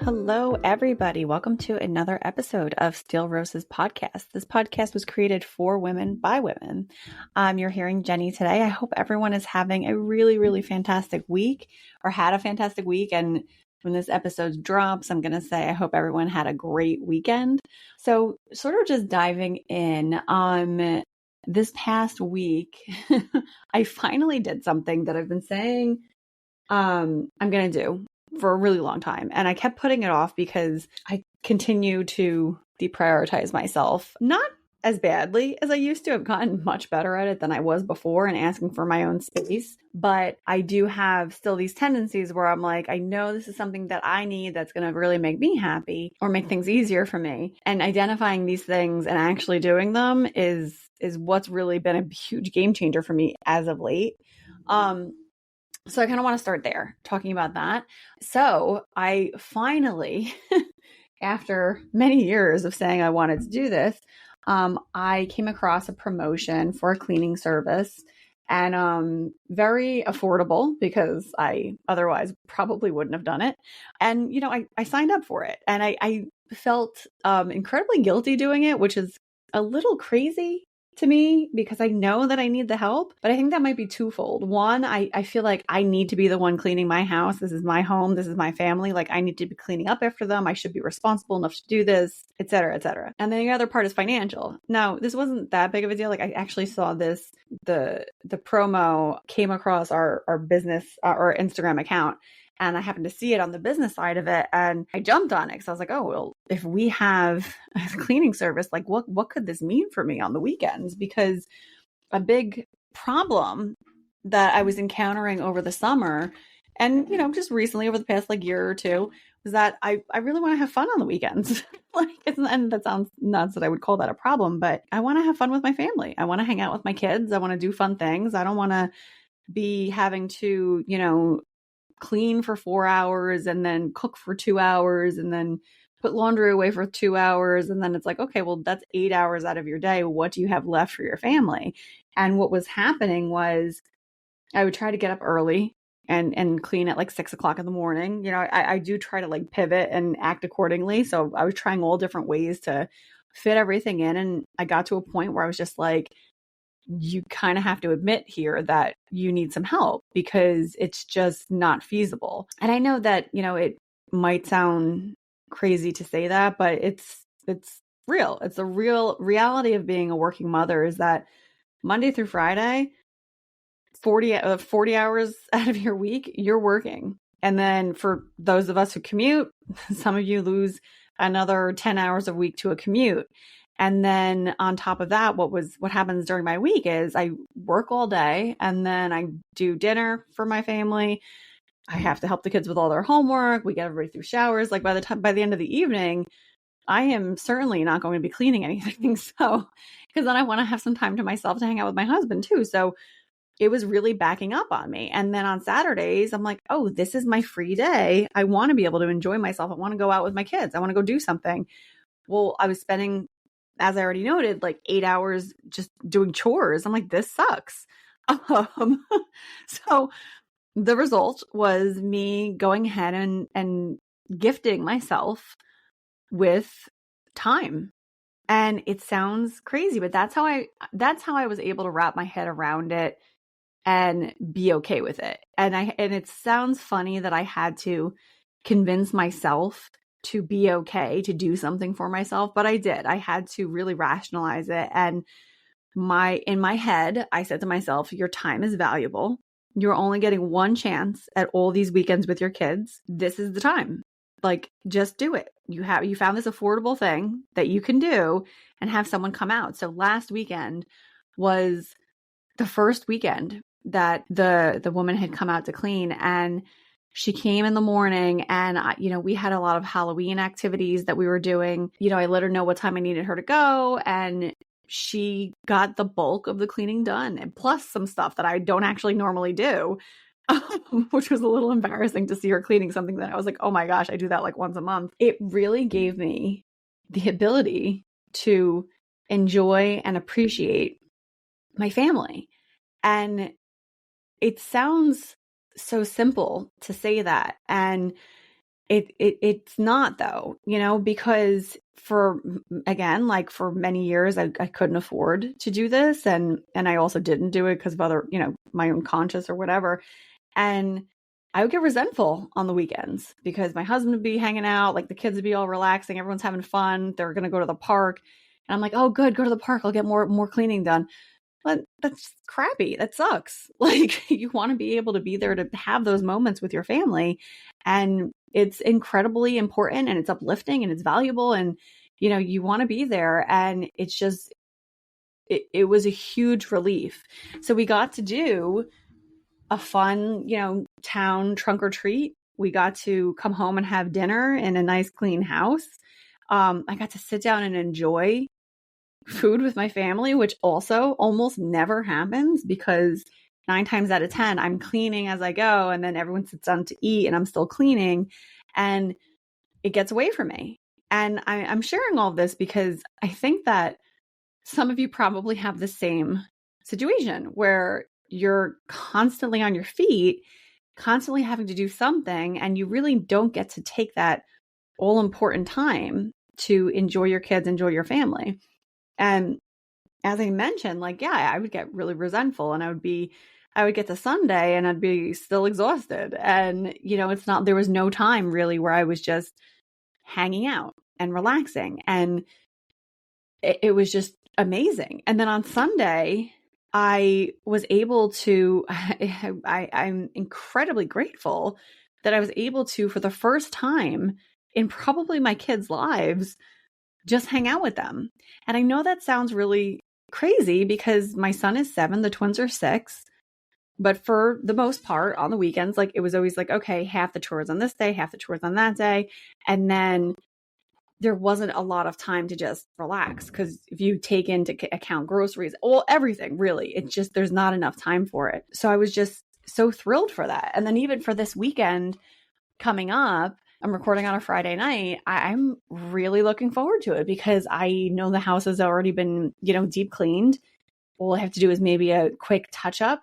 Hello, everybody. Welcome to another episode of Steel Rose's podcast. This podcast was created for women by women. You're hearing Jenny today. I hope everyone is having a really, really fantastic week or had a fantastic week. And when this episode drops, I'm going to say I hope everyone had a great weekend. So, sort of just diving in, this past week, I finally did something that I've been saying I'm going to do for a really long time. And I kept putting it off because I continue to deprioritize myself, not as badly as I used to. I've gotten much better at it than I was before and asking for my own space. But I do have still these tendencies where I'm like, I know this is something that I need that's going to really make me happy or make things easier for me. And identifying these things and actually doing them is what's really been a huge game changer for me as of late. So I kind of want to start there talking about that. So I finally, after many years of saying I wanted to do this, I came across a promotion for a cleaning service and very affordable because I otherwise probably wouldn't have done it. And, you know, I signed up for it and I felt incredibly guilty doing it, which is a little crazy to me because I know that I need the help, but I think that might be twofold. One, I feel like I need to be the one cleaning my house. This is my home. This is my family. Like I need to be cleaning up after them. I should be responsible enough to do this, et cetera, et cetera. And then the other part is financial. Now, this wasn't that big of a deal. Like I actually saw this, the promo came across our business, our Instagram account. And I happened to see it on the business side of it. And I jumped on it because I was like, oh, well, if we have a cleaning service, like what could this mean for me on the weekends? Because a big problem that I was encountering over the summer and, you know, just recently over the past like year or two was that I really want to have fun on the weekends. And that sounds nuts that I would call that a problem, but I want to have fun with my family. I want to hang out with my kids. I want to do fun things. I don't want to be having to, you know, clean for 4 hours and then cook for 2 hours and then put laundry away for 2 hours. And then it's like, okay, well, that's 8 hours out of your day. What do you have left for your family? And what was happening was I would try to get up early and clean at like 6 o'clock in the morning. You know, I do try to like pivot and act accordingly. So I was trying all different ways to fit everything in. And I got to a point where I was just like, you kind of have to admit here that you need some help because it's just not feasible. And I know that, you know, it might sound crazy to say that, but it's real. It's a real reality of being a working mother is that Monday through Friday, 40 hours out of your week, you're working. And then for those of us who commute, some of you lose another 10 hours a week to a commute. And then on top of that, what happens during my week is I work all day and then I do dinner for my family. I have to help the kids with all their homework. We get everybody through showers. Like by the end of the evening, I am certainly not going to be cleaning anything. So, because then I want to have some time to myself to hang out with my husband too. So it was really backing up on me. And then on Saturdays, I'm like, oh, this is my free day. I want to be able to enjoy myself. I want to go out with my kids. I want to go do something. Well, I was spending, as I already noted, like 8 hours just doing chores. I'm like, this sucks. So the result was me going ahead and gifting myself with time. And it sounds crazy, but that's how I was able to wrap my head around it and be okay with it. And it sounds funny that I had to convince myself to be okay to do something for myself, but I did. I had to really rationalize it. And in my head, I said to myself, your time is valuable. You're only getting one chance at all these weekends with your kids. This is the time. Like, just do it. You found this affordable thing that you can do and have someone come out. So last weekend was the first weekend that the woman had come out to clean, and she came in the morning and, we had a lot of Halloween activities that we were doing. I let her know what time I needed her to go, and she got the bulk of the cleaning done, and plus some stuff that I don't actually normally do, which was a little embarrassing to see her cleaning something that I was like, oh my gosh, I do that like once a month. It really gave me the ability to enjoy and appreciate my family. And it sounds so simple to say that. And It's not though, because for many years I couldn't afford to do this. And I also didn't do it because of other, my own conscience or whatever. And I would get resentful on the weekends because my husband would be hanging out, like the kids would be all relaxing. Everyone's having fun. They're going to go to the park. And I'm like, oh, good. Go to the park. I'll get more cleaning done. But that's crappy. That sucks. Like, you want to be able to be there to have those moments with your family. And it's incredibly important and it's uplifting and it's valuable. And, you want to be there. And it's just, it was a huge relief. So we got to do a fun, town trunk or treat. We got to come home and have dinner in a nice clean house. I got to sit down and enjoy food with my family, which also almost never happens because 9 times out of 10, I'm cleaning as I go. And then everyone sits down to eat and I'm still cleaning and it gets away from me. And I'm sharing all of this because I think that some of you probably have the same situation where you're constantly on your feet, constantly having to do something, and you really don't get to take that all important time to enjoy your kids, enjoy your family. And as I mentioned, I would get really resentful and I would get to Sunday and I'd be still exhausted. And, there was no time really where I was just hanging out and relaxing. And it was just amazing. And then on Sunday, I was able to, I'm incredibly grateful that I was able to, for the first time in probably my kids' lives, just hang out with them. And I know that sounds really crazy because my son is 7, the twins are 6. But for the most part on the weekends, it was always okay, half the chores on this day, half the chores on that day. And then there wasn't a lot of time to just relax because if you take into account groceries, everything really, it's just, there's not enough time for it. So I was just so thrilled for that. And then even for this weekend coming up, I'm recording on a Friday night. I'm really looking forward to it because I know the house has already been, deep cleaned. All I have to do is maybe a quick touch up,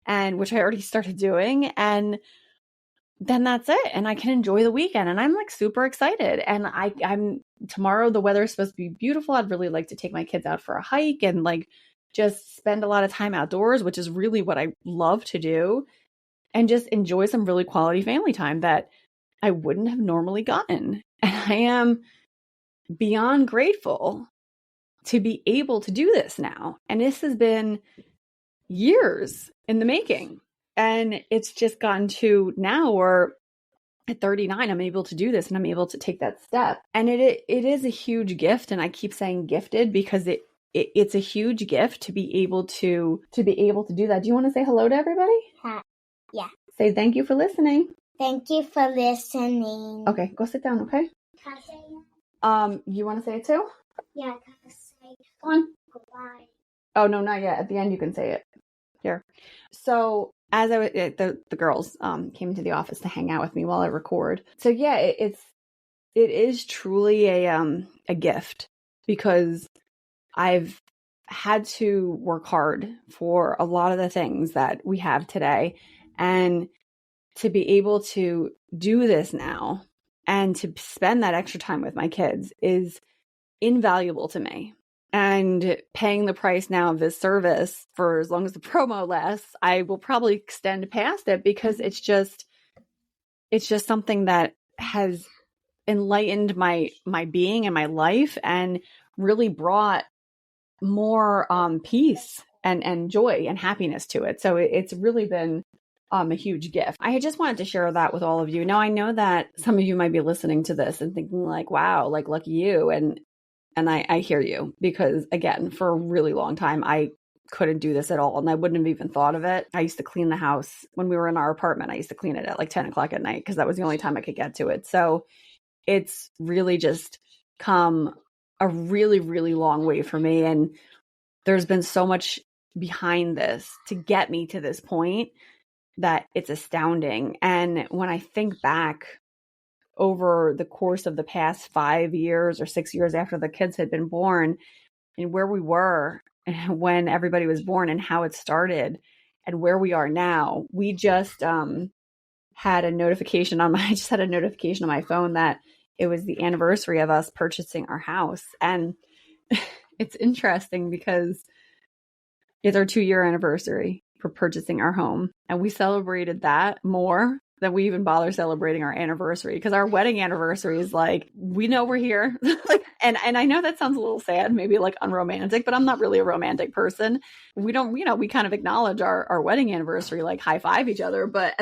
and which I already started doing. And then that's it. And I can enjoy the weekend. And I'm super excited. And I'm tomorrow, the weather is supposed to be beautiful. I'd really like to take my kids out for a hike and just spend a lot of time outdoors, which is really what I love to do, and just enjoy some really quality family time that I wouldn't have normally gotten. And I am beyond grateful to be able to do this now. And this has been years in the making. And it's just gotten to now where at 39, I'm able to do this and I'm able to take that step. And it is a huge gift. And I keep saying gifted because it's a huge gift to be able to do that. Do you want to say hello to everybody? Yeah. Say thank you for listening. Thank you for listening. Okay, go sit down, okay? Can I say it? You want to say it too? Yeah, can I say Go on. goodbye? Oh, no, not yet. At the end, you can say it. Here. So as the girls came into the office to hang out with me while I record. So yeah, it is truly a gift because I've had to work hard for a lot of the things that we have today, and to be able to do this now and to spend that extra time with my kids is invaluable to me. And paying the price now of this service for as long as the promo lasts, I will probably extend past it because it's just something that has enlightened my being and my life and really brought more peace and joy and happiness to it. So it's really been a huge gift. I just wanted to share that with all of you. Now, I know that some of you might be listening to this and thinking wow, lucky you. And I hear you because, again, for a really long time, I couldn't do this at all. And I wouldn't have even thought of it. I used to clean the house when we were in our apartment. I used to clean it at 10 o'clock at night because that was the only time I could get to it. So it's really just come a really, really long way for me. And there's been so much behind this to get me to this point that it's astounding. And when I think back over the course of the past 5 years or 6 years after the kids had been born and where we were when everybody was born and how it started and where we are now, we just had a notification on I just had a notification on my phone that it was the anniversary of us purchasing our house. And it's interesting because it's our 2-year anniversary for purchasing our home. And we celebrated that more than we even bother celebrating our anniversary, because our wedding anniversary is like, we know we're here. and I know that sounds a little sad, maybe like unromantic, but I'm not really a romantic person. We don't, we kind of acknowledge our wedding anniversary, like high five each other. But,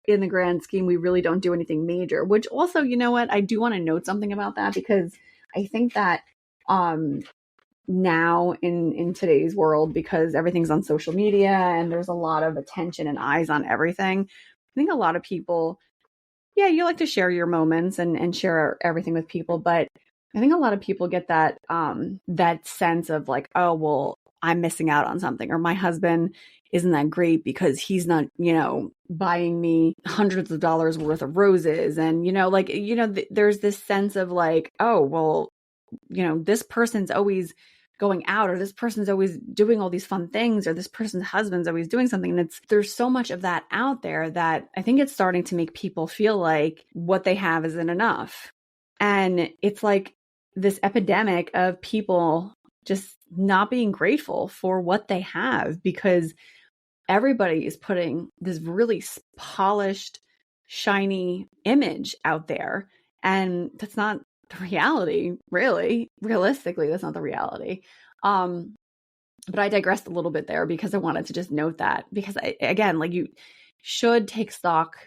in the grand scheme, we really don't do anything major, which also, you know what, I do want to note something about that, because I think that, now in today's world, because everything's on social media and there's a lot of attention and eyes on everything, I think a lot of people, you like to share your moments and share everything with people, but I think a lot of people get that that sense of like, oh, well, I'm missing out on something, or my husband isn't that great because he's not, buying me hundreds of dollars worth of roses. And, there's this sense of like, oh, well, this person's always going out, or this person's always doing all these fun things, or this person's husband's always doing something. And there's so much of that out there that I think it's starting to make people feel like what they have isn't enough. And it's like this epidemic of people just not being grateful for what they have, because everybody is putting this really polished, shiny image out there. And that's not the reality, really. Realistically, that's not the reality. But I digressed a little bit there because I wanted to just note that, because again, like, you should take stock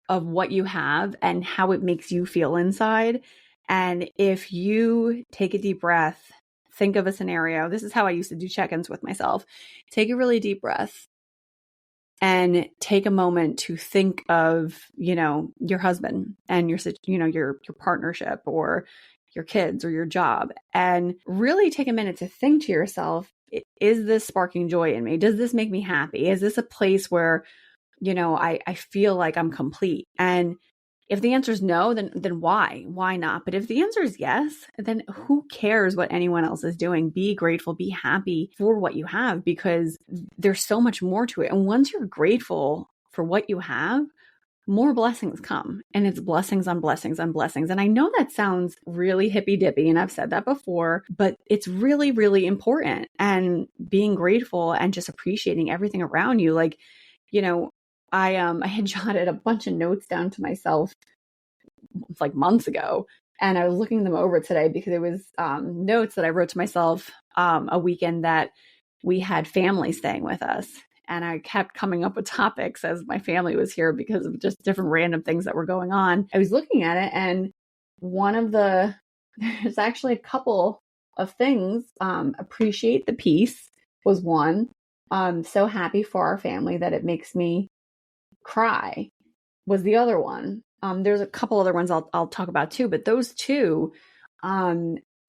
of what you have and how it makes you feel inside. And if you take a deep breath, think of a scenario. This is how I used to do check-ins with myself. Take a really deep breath and take a moment to think of, your husband and your partnership, or your kids, or your job, and really take a minute to think to yourself, is this sparking joy in me? Does this make me happy? Is this a place where, I feel like I'm complete? And if the answer is no, then why? Why not? But if the answer is yes, then who cares what anyone else is doing? Be grateful, be happy for what you have, because there's so much more to it. And once you're grateful for what you have, more blessings come, and it's blessings on blessings on blessings. And I know that sounds really hippy dippy, and I've said that before, but it's really, really important. And being grateful and just appreciating everything around you. Like, I had jotted a bunch of notes down to myself like months ago, and I was looking them over today because it was notes that I wrote to myself a weekend that we had family staying with us. And I kept coming up with topics as my family was here because of just different random things that were going on. I was looking at it, and there's actually a couple of things. Appreciate the peace was one. So happy for our family that it makes me cry was the other one. There's a couple other ones I'll talk about too, but those two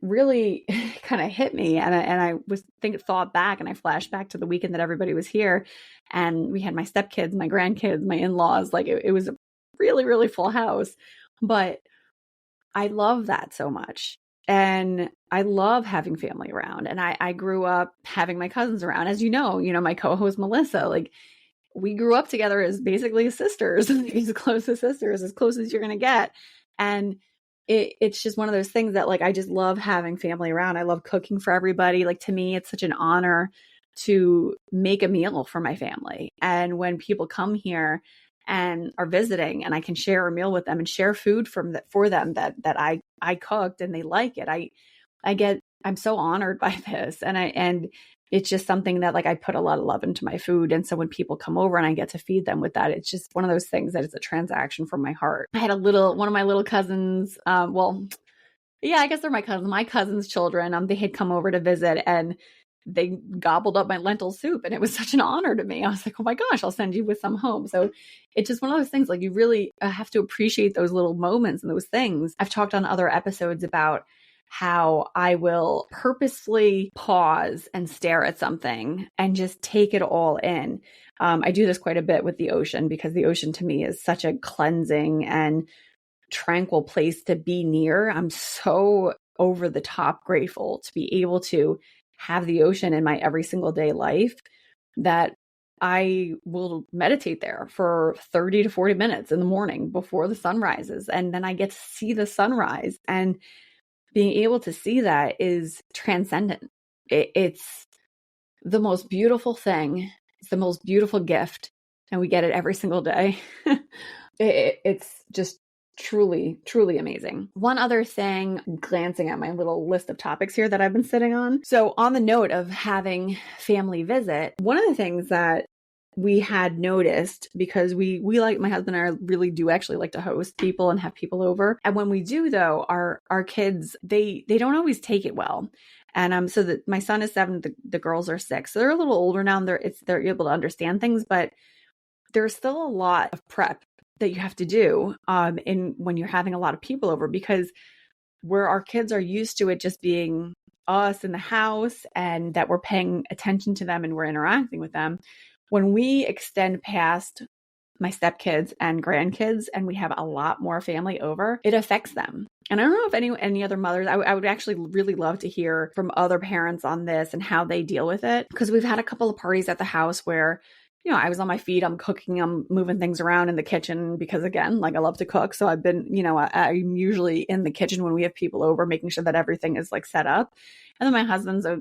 really kind of hit me. And I was thought back, and I flashed back to the weekend that everybody was here, and we had my stepkids, my grandkids, my in-laws. Like it was a really, really full house, but I love that so much. And I love having family around. And I grew up having my cousins around. As you know, my co-host Melissa, like, we grew up together as basically sisters, as close as sisters, as close as you're going to get. And it's just one of those things that, like, I just love having family around. I love cooking for everybody. Like, to me, it's such an honor to make a meal for my family. And when people come here and are visiting, and I can share a meal with them and share food for them that I cooked and they like it, I'm so honored by this. And it's just something that, like, I put a lot of love into my food. And so when people come over and I get to feed them with that, it's just one of those things that is a transaction from my heart. I had one of my little cousins, I guess they're my cousin's children. They had come over to visit, and they gobbled up my lentil soup, and it was such an honor to me. I was like, oh my gosh, I'll send you with some home. So it's just one of those things, like, you really have to appreciate those little moments and those things. I've talked on other episodes about how I will purposefully pause and stare at something and just take it all in. I do this quite a bit with the ocean, because the ocean to me is such a cleansing and tranquil place to be near. I'm so over the top grateful to be able to have the ocean in my every single day life, that I will meditate there for 30 to 40 minutes in the morning before the sun rises. And then I get to see the sunrise. And being able to see that is transcendent. It's the most beautiful thing. It's the most beautiful gift. And we get it every single day. It's just truly, truly amazing. One other thing, glancing at my little list of topics here that I've been sitting on. So on the note of having family visit, one of the things that we had noticed, because we like, my husband and I really do actually like to host people and have people over. And when we do though, our kids, they don't always take it well. And so that my son is 7, the girls are 6. So they're a little older now and they're able to understand things, but there's still a lot of prep that you have to do when you're having a lot of people over, because where our kids are used to it just being us in the house and that we're paying attention to them and we're interacting with them. When we extend past my stepkids and grandkids and we have a lot more family over, it affects them. And I don't know if any other mothers, I would actually really love to hear from other parents on this and how they deal with it. Because we've had a couple of parties at the house where, I was on my feet, I'm cooking, I'm moving things around in the kitchen because, again, like I love to cook. So I've been, I'm usually in the kitchen when we have people over, making sure that everything is like set up. And then my husband's a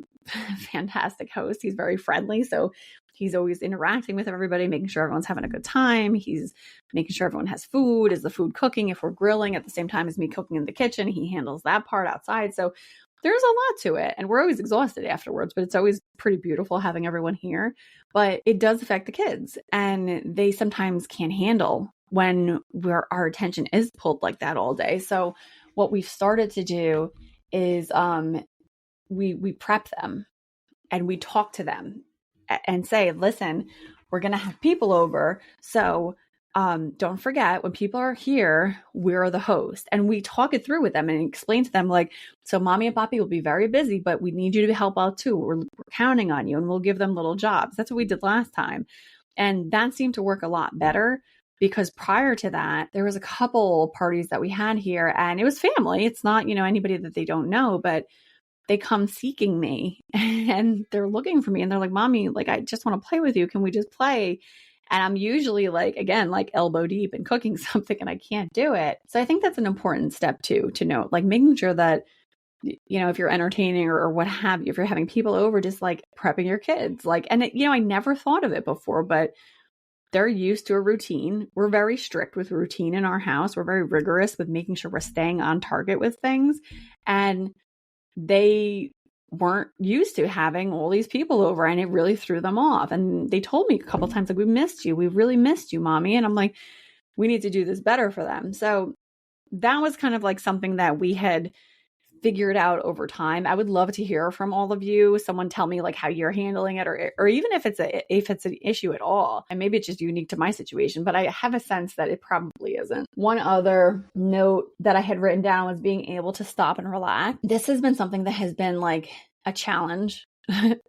fantastic host. He's very friendly. So he's always interacting with everybody, making sure everyone's having a good time. He's making sure everyone has food. Is the food cooking? If we're grilling at the same time as me cooking in the kitchen, he handles that part outside. So there's a lot to it. And we're always exhausted afterwards, but it's always pretty beautiful having everyone here. But it does affect the kids. And they sometimes can't handle when our attention is pulled like that all day. So what we've started to do is we prep them and we talk to them and say, listen, we're going to have people over. So don't forget, when people are here, we're the host. And we talk it through with them and explain to them, like, so mommy and papi will be very busy, but we need you to help out too. We're counting on you, and we'll give them little jobs. That's what we did last time. And that seemed to work a lot better, because prior to that, there was a couple parties that we had here and it was family. It's not, anybody that they don't know, but they come seeking me and they're looking for me and they're like, mommy, like, I just want to play with you. Can we just play? And I'm usually like, again, like elbow deep in cooking something and I can't do it. So I think that's an important step too, to note, like making sure that, if you're entertaining or what have you, if you're having people over, just like prepping your kids, like, and I never thought of it before, but they're used to a routine. We're very strict with routine in our house. We're very rigorous with making sure we're staying on target with things. And they weren't used to having all these people over, and it really threw them off. And they told me a couple of times, like, we missed you. We really missed you, mommy. And I'm like, we need to do this better for them. So that was kind of like something that we had figured out over time. I would love to hear from all of you. Someone tell me like how you're handling it, or even if it's an issue at all. And maybe it's just unique to my situation, but I have a sense that it probably isn't. One other note that I had written down was being able to stop and relax. This has been something that has been like a challenge,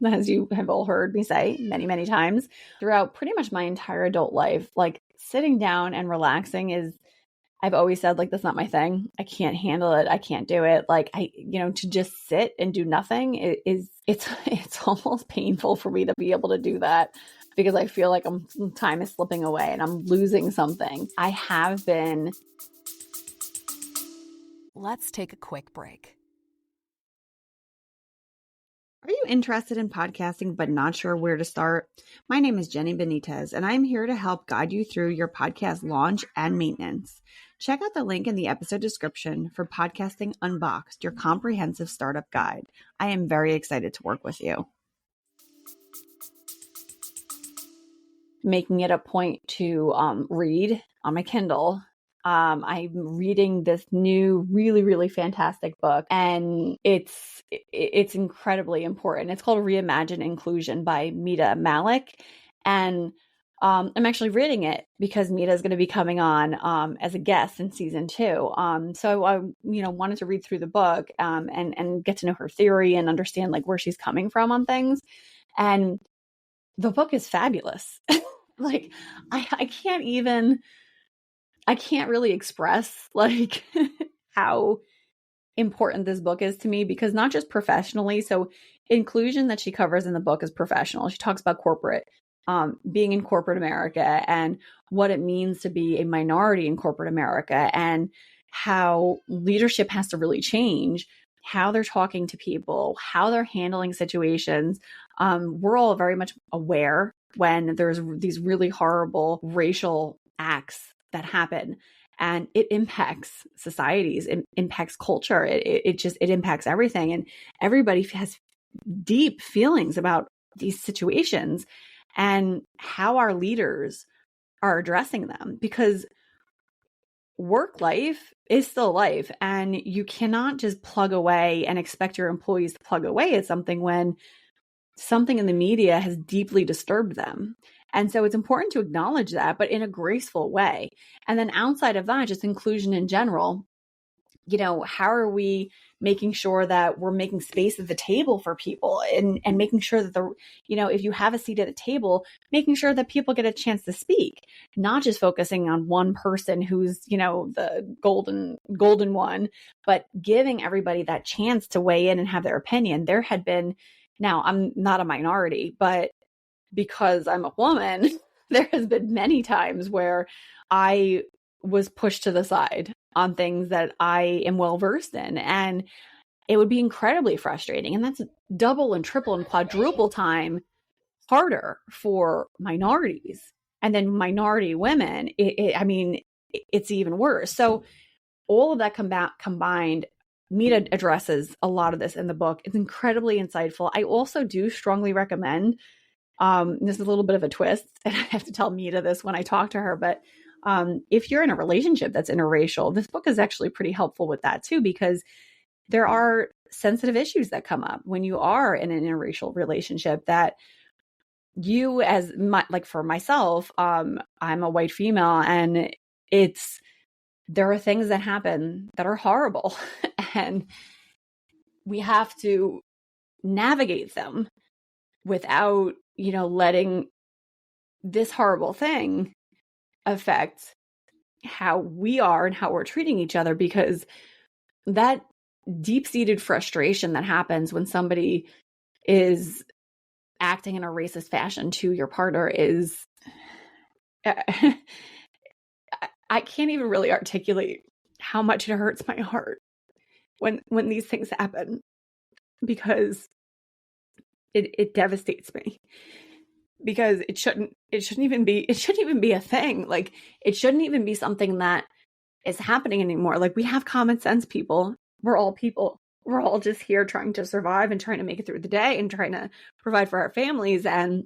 as you have all heard me say many, many times throughout pretty much my entire adult life. Like sitting down and relaxing I've always said, like, that's not my thing. I can't handle it. I can't do it. Like, to just sit and do nothing it's almost painful for me to be able to do that, because I feel like time is slipping away and I'm losing something. I have been. Let's take a quick break. Are you interested in podcasting but not sure where to start? My name is Jenny Benitez, and I'm here to help guide you through your podcast launch and maintenance. Check out the link in the episode description for Podcasting Unboxed, your comprehensive startup guide. I am very excited to work with you. Making it a point to read on my Kindle. I'm reading this new, really, really fantastic book, and it's incredibly important. It's called Reimagine Inclusion by Mita Malik, and I'm actually reading it because Mita is going to be coming on as a guest in season 2. So I wanted to read through the book and get to know her theory and understand like where she's coming from on things. And the book is fabulous. Like I can't really express like how important this book is to me, because not just professionally. So inclusion that she covers in the book is professional. She talks about corporate being in corporate America and what it means to be a minority in corporate America and how leadership has to really change, how they're talking to people, how they're handling situations. We're all very much aware when there's these really horrible racial acts that happen, and it impacts societies, it impacts culture, it impacts everything. And everybody has deep feelings about these situations and how our leaders are addressing them, because work life is still life, and you cannot just plug away and expect your employees to plug away at something when something in the media has deeply disturbed them. And so it's important to acknowledge that, but in a graceful way. And then outside of that, just inclusion in general, how are we making sure that we're making space at the table for people, and making sure that if you have a seat at the table, making sure that people get a chance to speak, not just focusing on one person who's, the golden one, but giving everybody that chance to weigh in and have their opinion. There had been, now I'm not a minority, but because I'm a woman, there has been many times where I was pushed to the side on things that I am well versed in. And it would be incredibly frustrating. And that's double and triple and quadruple time harder for minorities. And then minority women, it's even worse. So all of that combined, Mita addresses a lot of this in the book. It's incredibly insightful. I also do strongly recommend, this is a little bit of a twist, and I have to tell Mita this when I talk to her, but if you're in a relationship that's interracial, this book is actually pretty helpful with that too, because there are sensitive issues that come up when you are in an interracial relationship that you, like for myself, I'm a white female, and there are things that happen that are horrible and we have to navigate them without, letting this horrible thing affect how we are and how we're treating each other, because that deep-seated frustration that happens when somebody is acting in a racist fashion to your partner is I can't even really articulate how much it hurts my heart when these things happen, because it devastates me. Because it shouldn't even be a thing. Like, it shouldn't even be something that is happening anymore. Like, we have common sense people. We're all people. We're all just here trying to survive and trying to make it through the day and trying to provide for our families. And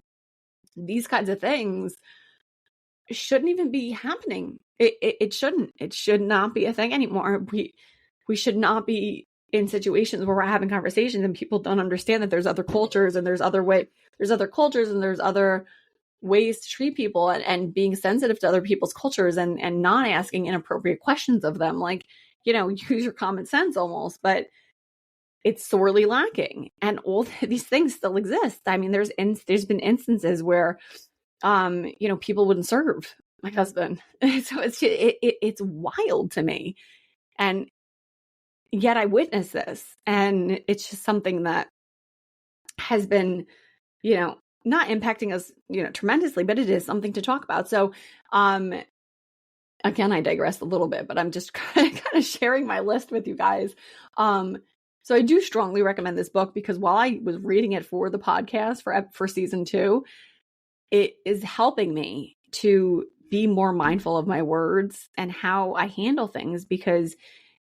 these kinds of things shouldn't even be happening. It shouldn't. It should not be a thing anymore. We should not be in situations where we're having conversations and people don't understand that there's other cultures and there's other cultures and there's other ways to treat people, and being sensitive to other people's cultures and not asking inappropriate questions of them. Like, use your common sense almost, but it's sorely lacking. And all these things still exist. I mean, there's been instances where, people wouldn't serve my husband. So it's wild to me. And yet I witnessed this, and it's just something that has been, not impacting us, tremendously, but it is something to talk about. So, again, I digress a little bit, but I'm just kind of sharing my list with you guys. So I do strongly recommend this book, because while I was reading it for the podcast for season 2, it is helping me to be more mindful of my words and how I handle things. Because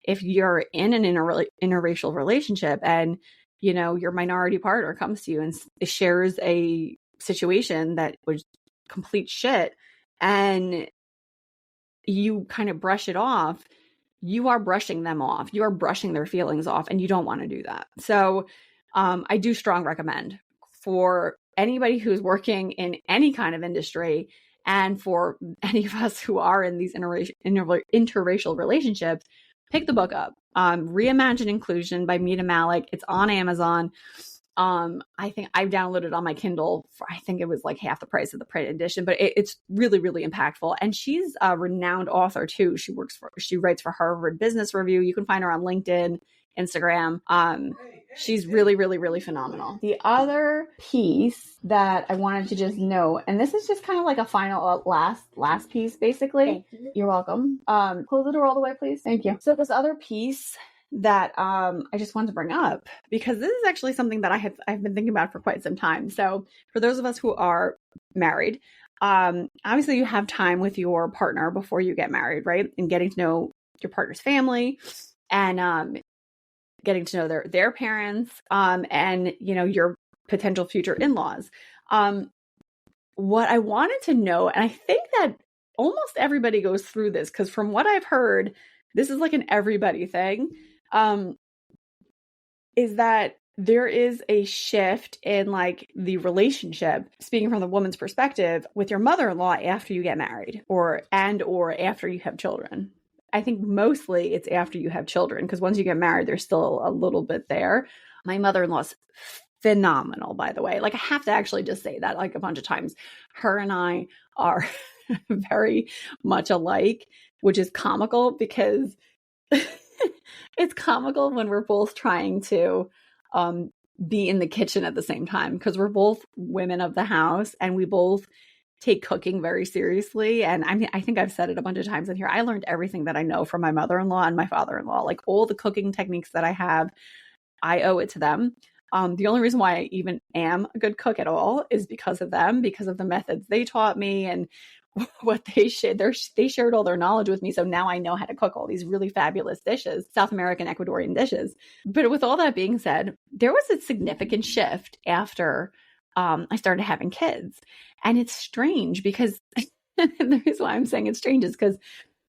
if you're in an interracial relationship and, your minority partner comes to you and shares a situation that was complete shit, and you kind of brush it off, you are brushing them off. You are brushing their feelings off, and you don't want to do that. So I do strongly recommend for anybody who's working in any kind of industry, and for any of us who are in these interracial relationships, pick the book up. Reimagine Inclusion by Mita Malik. It's on Amazon. I think I've downloaded it on my Kindle for, I think it was like half the price of the print edition, but it's really, really impactful. And she's a renowned author too. She writes for Harvard Business Review. You can find her on LinkedIn, Instagram. She's really, really, really phenomenal. The other piece that I wanted to just note, and this is just kind of like a final last piece, basically. Thank you. You're welcome. Close the door all the way, please. Thank you. So this other piece that I just wanted to bring up, because this is actually something that I've been thinking about for quite some time. So for those of us who are married, obviously you have time with your partner before you get married, right? And getting to know your partner's family and getting to know their parents, and your potential future in-laws. What I wanted to know, and I think that almost everybody goes through this, because from what I've heard, this is like an everybody thing, is that there is a shift in like the relationship, speaking from the woman's perspective, with your mother-in-law after you get married or after you have children. I think mostly it's after you have children, because once you get married, there's still a little bit there. My mother-in-law's phenomenal, by the way. Like, I have to actually just say that like a bunch of times. Her and I are very much alike, which is comical, because it's comical when we're both trying to be in the kitchen at the same time, because we're both women of the house and we both take cooking very seriously. And I mean, I think I've said it a bunch of times in here. I learned everything that I know from my mother-in-law and my father-in-law. Like, all the cooking techniques that I have, I owe it to them. The only reason why I even am a good cook at all is because of them, because of the methods they taught me and what they shared. They shared all their knowledge with me. So now I know how to cook all these really fabulous dishes, South American, Ecuadorian dishes. But with all that being said, there was a significant shift after I started having kids. And it's strange because the reason why I'm saying it's strange is because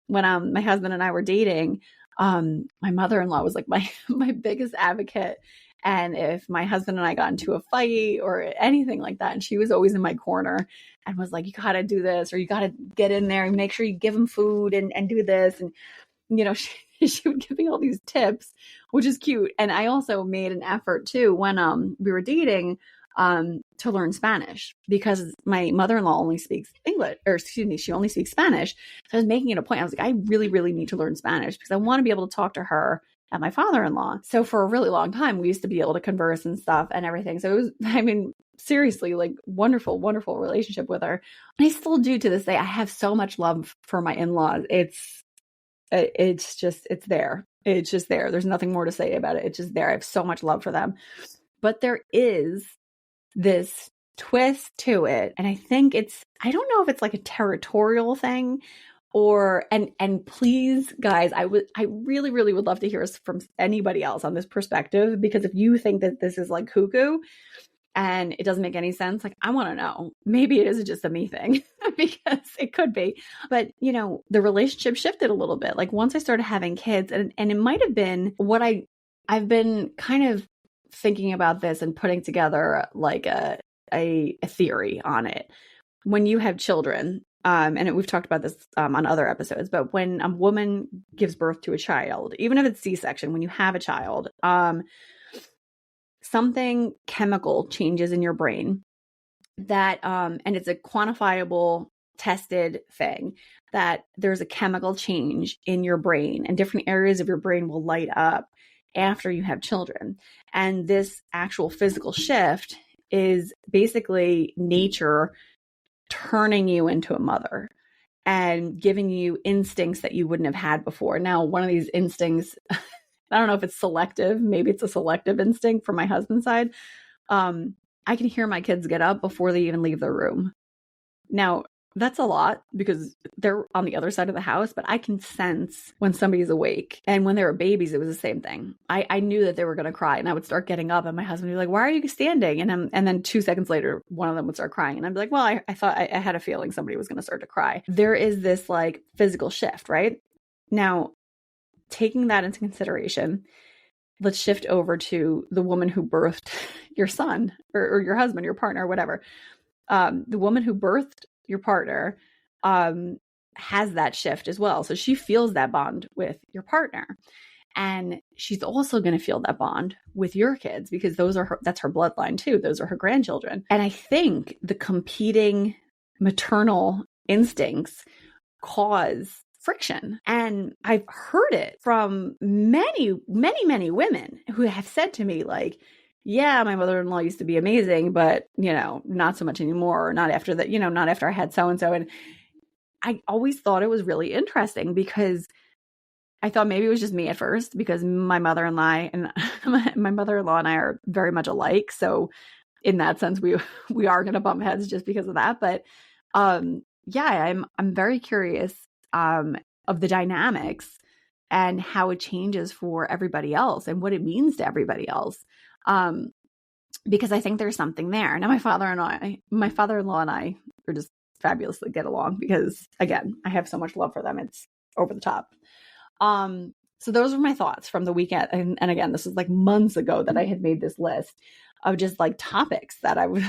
when my husband and I were dating, my mother-in-law was like my biggest advocate. And if my husband and I got into a fight or anything like that, and she was always in my corner and was like, you got to do this, or you got to get in there and make sure you give him food and do this. And, she would give me all these tips, which is cute. And I also made an effort too, when we were dating, to learn Spanish, because my mother-in-law only speaks English, or excuse me, she only speaks Spanish. So I was making it a point. I was like, I really, really need to learn Spanish, because I want to be able to talk to her at my father-in-law. So for a really long time, we used to be able to converse and stuff and everything. So it was, I mean, seriously, like wonderful, wonderful relationship with her. And I still do to this day. I have so much love for my in-laws. It's there. It's just there. There's nothing more to say about it. It's just there. I have so much love for them. But there is this twist to it. And I think I don't know if it's like a territorial thing, or, and please guys, I really, really would love to hear from anybody else on this perspective, because if you think that this is like cuckoo and it doesn't make any sense, like, I want to know. Maybe it is just a me thing, because it could be. But, the relationship shifted a little bit. Like, once I started having kids, and it might have been what I've been kind of thinking about this and putting together like a theory on it. When you have children, and we've talked about this on other episodes, but when a woman gives birth to a child, even if it's C-section, when you have a child, something chemical changes in your brain that, and it's a quantifiable, tested thing, that there's a chemical change in your brain, and different areas of your brain will light up after you have children. And this actual physical shift is basically nature turning you into a mother and giving you instincts that you wouldn't have had before. Now, one of these instincts, I don't know if it's selective, maybe it's a selective instinct from my husband's side. I can hear my kids get up before they even leave their room. Now, that's a lot because they're on the other side of the house, but I can sense when somebody's awake. And when they were babies, it was the same thing. I knew that they were going to cry, and I would start getting up, and my husband would be like, why are you standing? And then 2 seconds later, one of them would start crying. And I'd be like, well, I thought I had a feeling somebody was going to start to cry. There is this like physical shift, right? Now, taking that into consideration, let's shift over to the woman who birthed your son or your husband, your partner, whatever. The woman who birthed your partner has that shift as well. So she feels that bond with your partner, and she's also going to feel that bond with your kids, because that's her bloodline too. Those are her grandchildren. And I think the competing maternal instincts cause friction. And I've heard it from many, many, many women who have said to me like, yeah, my mother-in-law used to be amazing, but, not so much anymore, or not after that, not after I had so-and-so. And I always thought it was really interesting because I thought maybe it was just me at first, because my mother-in-law and I are very much alike. So in that sense, we are going to bump heads just because of that. But yeah, I'm very curious of the dynamics and how it changes for everybody else and what it means to everybody else. Because I think there's something there. Now, my father-in-law and I are just fabulously get along because, again, I have so much love for them. It's over the top. So those were my thoughts from the weekend. And again, this was like months ago that I had made this list of just like topics that I would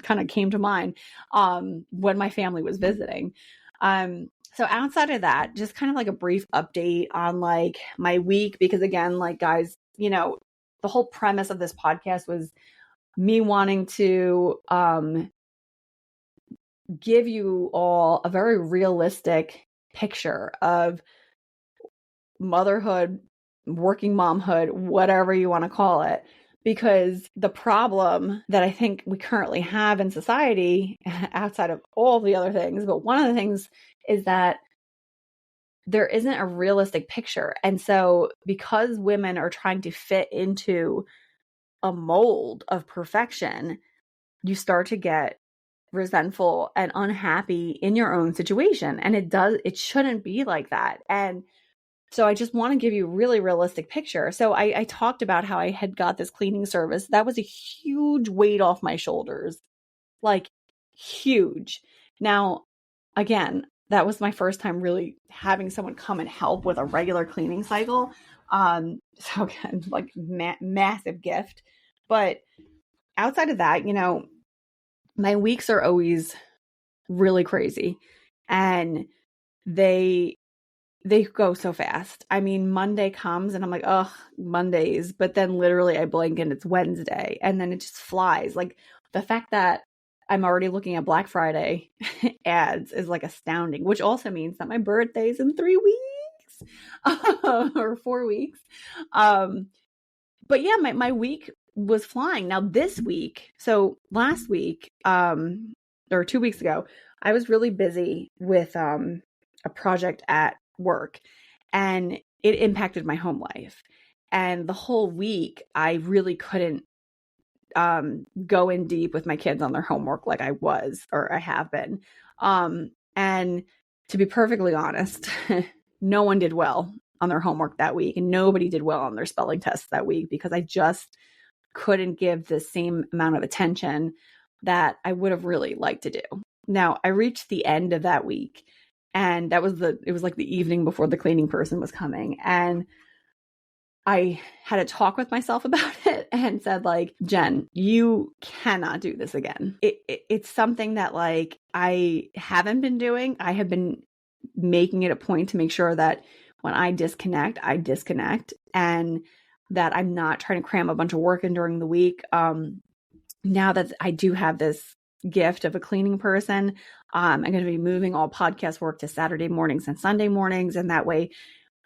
kind of came to mind when my family was visiting. So outside of that, just kind of like a brief update on like my week, because again, like guys, the whole premise of this podcast was me wanting to give you all a very realistic picture of motherhood, working momhood, whatever you want to call it. Because the problem that I think we currently have in society, outside of all the other things, but one of the things is that there isn't a realistic picture. And so because women are trying to fit into a mold of perfection, you start to get resentful and unhappy in your own situation. And it shouldn't be like that. And so I just want to give you a really realistic picture. So I talked about how I had got this cleaning service. That was a huge weight off my shoulders, like huge. Now, again, that was my first time really having someone come and help with a regular cleaning cycle. So again, like massive gift. But outside of that, my weeks are always really crazy, and they go so fast. I mean, Monday comes and I'm like, oh, Mondays. But then literally I blink and it's Wednesday, and then it just flies. Like the fact that I'm already looking at Black Friday ads is like astounding, which also means that my birthday's in 3 weeks or 4 weeks. But yeah, my week was flying. Now this week, so last week, or 2 weeks ago, I was really busy with a project at work, and it impacted my home life. And the whole week, I really couldn't go in deep with my kids on their homework like I was, or I have been. And to be perfectly honest, no one did well on their homework that week, and nobody did well on their spelling tests that week, because I just couldn't give the same amount of attention that I would have really liked to do. Now, I reached the end of that week, and it was like the evening before the cleaning person was coming. And I had a talk with myself about it and said, like, Jen, you cannot do this again. It's something that like I haven't been doing. I have been making it a point to make sure that when I disconnect, and that I'm not trying to cram a bunch of work in during the week. Now that I do have this gift of a cleaning person, I'm going to be moving all podcast work to Saturday mornings and Sunday mornings. And that way,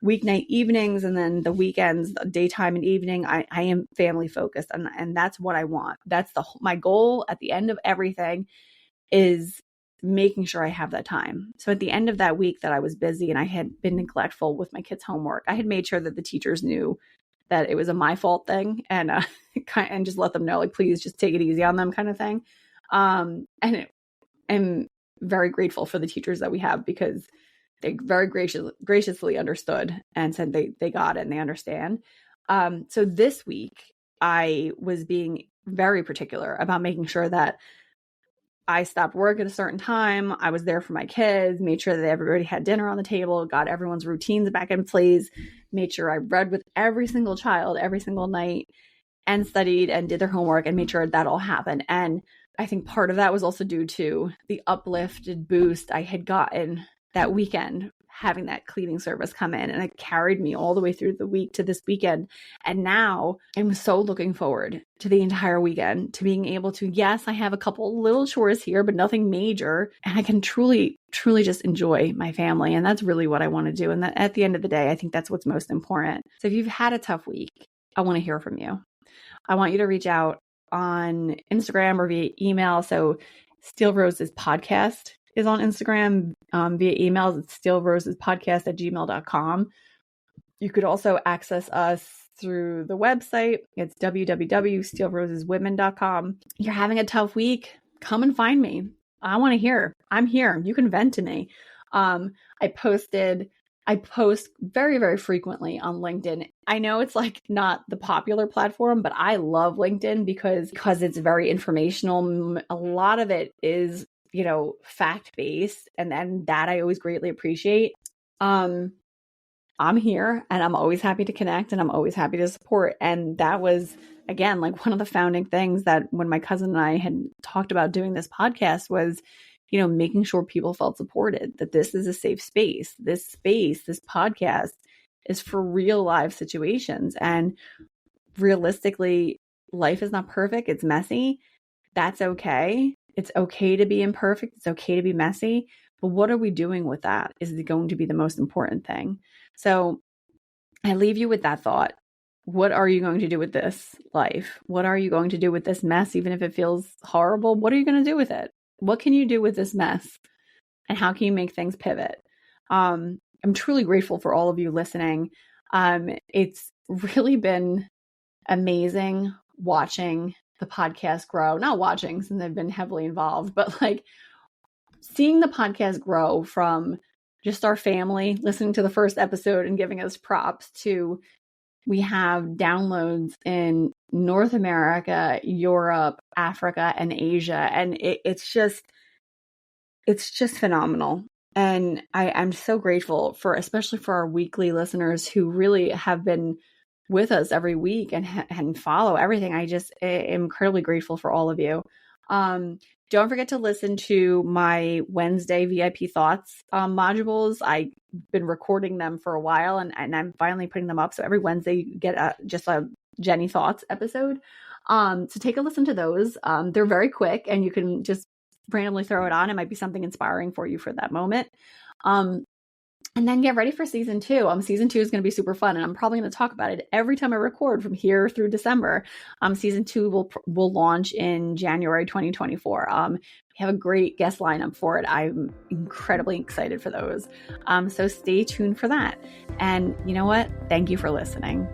weeknight evenings, and then the weekends, daytime and evening, I am family focused. And that's what I want. That's my goal at the end of everything, is making sure I have that time. So at the end of that week that I was busy and I had been neglectful with my kids' homework, I had made sure that the teachers knew that it was a my fault thing, and just let them know, like, please just take it easy on them, kind of thing. I'm very grateful for the teachers that we have, because they very graciously understood and said they got it and they understand. So this week I was being very particular about making sure that I stopped work at a certain time. I was there for my kids, made sure that everybody had dinner on the table, got everyone's routines back in place, made sure I read with every single child every single night, and studied and did their homework, and made sure that all happened. And I think part of that was also due to the uplifted boost I had gotten that weekend, having that cleaning service come in, and it carried me all the way through the week to this weekend. And now I'm so looking forward to the entire weekend, to being able to, yes, I have a couple little chores here, but nothing major. And I can truly just enjoy my family. And that's really what I want to do. And that, at the end of the day, I think that's what's most important. So if you've had a tough week, I want to hear from you. I want you to reach out on Instagram or via email. So Steel Roses Podcast is on Instagram. Via email, it's steelrosespodcast@gmail.com. You could also access us through the website. It's www.steelroseswomen.com. You're having a tough week, come and find me. I want to hear. I'm here. You can vent to me. I post very, very frequently on LinkedIn. I know it's like not the popular platform, but I love LinkedIn because it's very informational. A lot of it is, fact-based, and that I always greatly appreciate. I'm here and I'm always happy to connect and I'm always happy to support. And that was, again, like one of the founding things that when my cousin and I had talked about doing this podcast was, making sure people felt supported, that this is a safe space. This podcast is for real life situations. And realistically, life is not perfect. It's messy. That's okay. It's okay to be imperfect. It's okay to be messy. But what are we doing with that is going to be the most important thing. So I leave you with that thought. What are you going to do with this life? What are you going to do with this mess, even if it feels horrible? What are you going to do with it? What can you do with this mess? And how can you make things pivot? I'm truly grateful for all of you listening. It's really been amazing watching the podcast grow. Not watching, since I've been heavily involved, but like seeing the podcast grow from just our family listening to the first episode and giving us props to we have downloads in North America, Europe, Africa, and Asia. And it's just phenomenal. And I'm so grateful especially for our weekly listeners who really have been with us every week and follow everything. I just am incredibly grateful for all of you. Don't forget to listen to my Wednesday VIP Thoughts modules. I've been recording them for a while and I'm finally putting them up. So every Wednesday you get just a Jenny Thoughts episode. So take a listen to those. They're very quick and you can just randomly throw it on. It might be something inspiring for you for that moment. And then get ready for season 2. Season 2 is going to be super fun, and I'm probably going to talk about it every time I record from here through December. Season 2 will launch in January 2024. We have a great guest lineup for it. I'm incredibly excited for those. So stay tuned for that. And you know what? Thank you for listening.